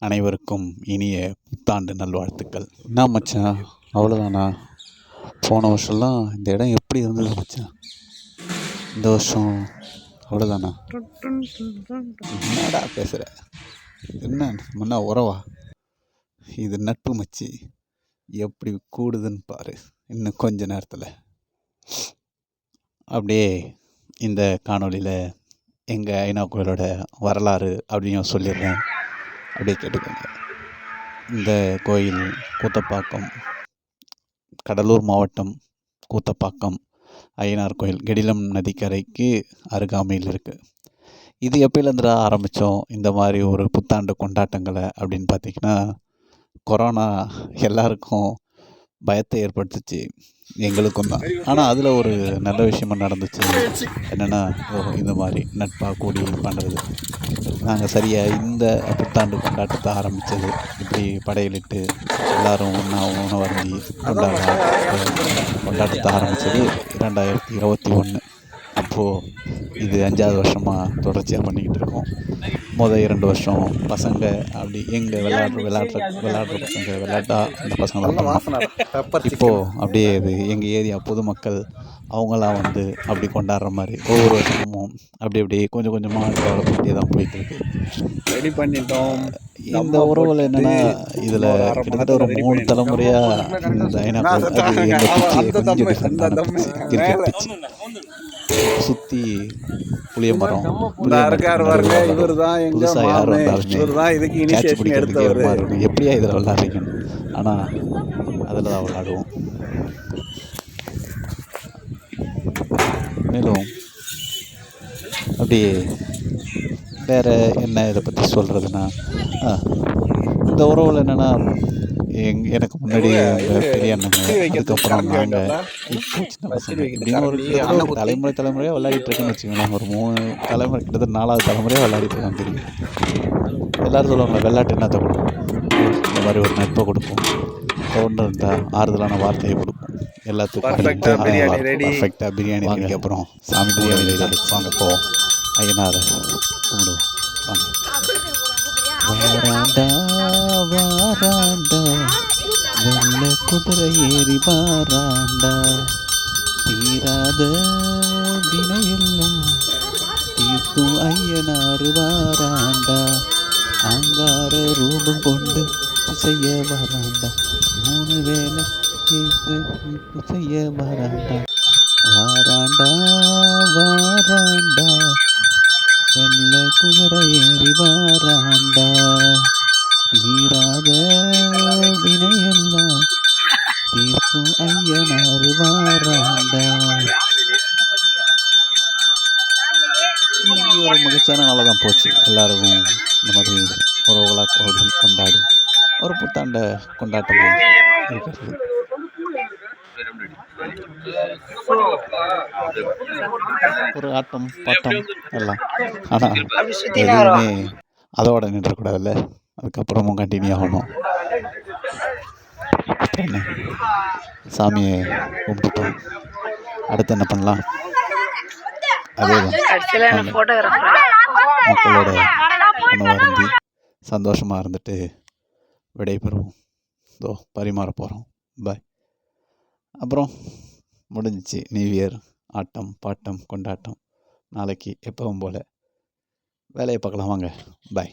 அனைவருக்கும் இனிய புத்தாண்டு நல்வாழ்த்துக்கள். என்ன மச்சான், அவ்வளோதானா? போன வருஷம்லாம் இந்த இடம் எப்படி இருந்தது மச்சான்? இந்த வருஷம் அவ்வளோதானா? என்னடா பேசுகிற? என்ன முன்னா உறவா? இது நட்பு மச்சி. எப்படி கூடுதுன்னு பாரு இன்னும் கொஞ்ச நேரத்தில். அப்படியே இந்த காணொளியில் எங்கள் ஐநா கோயிலோட வரலாறு அப்படின்னு சொல்லிடுறேன், அப்படியே கேட்டுக்கோங்க. இந்த கோயில் கூத்தப்பாக்கம், கடலூர் மாவட்டம் கூத்தப்பாக்கம் ஐயனார் கோயில் கெடிலம் நதிக்கரைக்கு அருகாமையில் இருக்குது. இது எப்போலேருந்துடா ஆரம்பித்தோம் இந்த மாதிரி ஒரு புத்தாண்டு கொண்டாட்டங்களை அப்படின்னு பார்த்திங்கன்னா, கொரோனா எல்லாருக்கும் பயத்தை ஏற்படுத்துச்சு, எங்களுக்கும் தான். ஆனால் அதில் ஒரு நல்ல விஷயமாக நடந்துச்சு. என்னென்னா, இந்த மாதிரி நட்பாக கூடி பண்ணுறது. நாங்கள் சரியாக இந்த புத்தாண்டு கொண்டாட்டத்தை ஆரம்பித்தது இப்படி படையலிட்டு எல்லோரும் ஒன்றா உணவருந்தி கொண்டாட்டத்தை ஆரம்பித்தது 2021. அப்போது இது 5வது வருஷமாக தொடர்ச்சியாக பண்ணிக்கிட்டு இருக்கோம். முதல் 2 வருஷம் பசங்க அப்படி எங்கள் விளையாடுற பசங்க விளையாட்டா அந்த பசங்களாம் பண்ணோம். இப்போது அப்படியே இது எங்கள் ஏரியா பொதுமக்கள் அவங்களாம் வந்து அப்படி கொண்டாடுற மாதிரி ஒவ்வொரு வருஷமும் அப்படி கொஞ்சம் கொஞ்சமாக டெவலப் பண்ணி தான் போயிட்டுருக்கு. ரெடி பண்ணிட்டோம். இந்த உறவில் என்னென்னா, இதில் கிட்டத்தட்ட ஒரு 3 தலைமுறையாக இந்த ஐநா சுற்றி புளிய மரம் புதுசாக யார் வந்தாலுமே கேட்ச் பிடிக்கிறதுக்கு ஒரு மாதிரி இருக்கும். எப்படியா இதில் விளாட்றீங்கன்னு. ஆனால் அதில் தான் விளாடுவோம். மேலும் அப்படியே வேறு என்ன இதை பற்றி சொல்கிறதுனா, இந்த உறவில் என்னென்னா, எனக்கு முன்னாடி பெரிய அண்ணங்க, அதுக்கப்புறம் நாங்கள், இப்போ சின்ன பசங்க இப்படின்னு ஒரு தலைமுறையாக விளையாடிட்டு இருக்குன்னு வச்சுக்கோங்களேன். ஒரு 3 தலைமுறை, கிட்டத்தட்ட 4வது தலைமுறையாக விளையாடிட்டு இருக்காங்க. தெரியும், எல்லோரும் சொல்லுவாங்க வெள்ளாட்டு என்னத்தை கொடுக்கும், இந்த மாதிரி ஒரு நட்பை கொடுக்கும், தோன்று இருந்தால் ஆறுதலான வார்த்தையை கொடுக்கும், எல்லாத்துக்கும் பர்ஃபெக்டாக பிரியாணி. அதுக்கப்புறம் சாமி பிரியாணி வாங்க போவோம், ஐயனாரை கும்பிடுவோம் வாங்க. வாராண்டா வாராண்டா வெள்ளை குதிரை ஏறி வாராண்டா, தீராத வினையெல்லாம் தீர்க்கும் ஐயனாறு வாராண்டா, அங்கார ரூபம் கொண்டு செய்ய வாராண்டா, 3 வேளை செய்ய வாராண்டா. வாராண்டா வாராண்டா வெள்ளை குதிரை ஏறி வாராண்டா, தீராத வினையெல்லாம் தீர்க்கும் ஐயனாறு வாராண்டா. இன்னைக்கு ஒரு மகிழ்ச்சியான நாளாக தான் போச்சு. எல்லாருக்கும் இந்த மாதிரி உறவுகளாக கொண்டாடி ஒரு புத்தாண்ட கொண்டாட்டமாக இருக்கிறது. ஒரு ஆட்டம் பாட்டம் எல்லாம். ஆனால் எதுவுமே அதோட நின்றக்கூடாதுல்ல, அதுக்கப்புறமும் கண்டினியூ ஆகணும். என்ன, சாமியை கும்பிட்டுட்டோம், அடுத்து என்ன பண்ணலாம்? அதே தான் மக்களோட உணவருந்தி சந்தோஷமாக இருந்துட்டு விடைபெறுவோம். பரிமாற போகிறோம். பாய். அப்புறம் முடிஞ்சிச்சு நியூ இயர் ஆட்டம் பாட்டம் கொண்டாட்டம். நாளைக்கு எப்பவும் போல் வேலையை பார்க்கலாம் வாங்க. பாய்.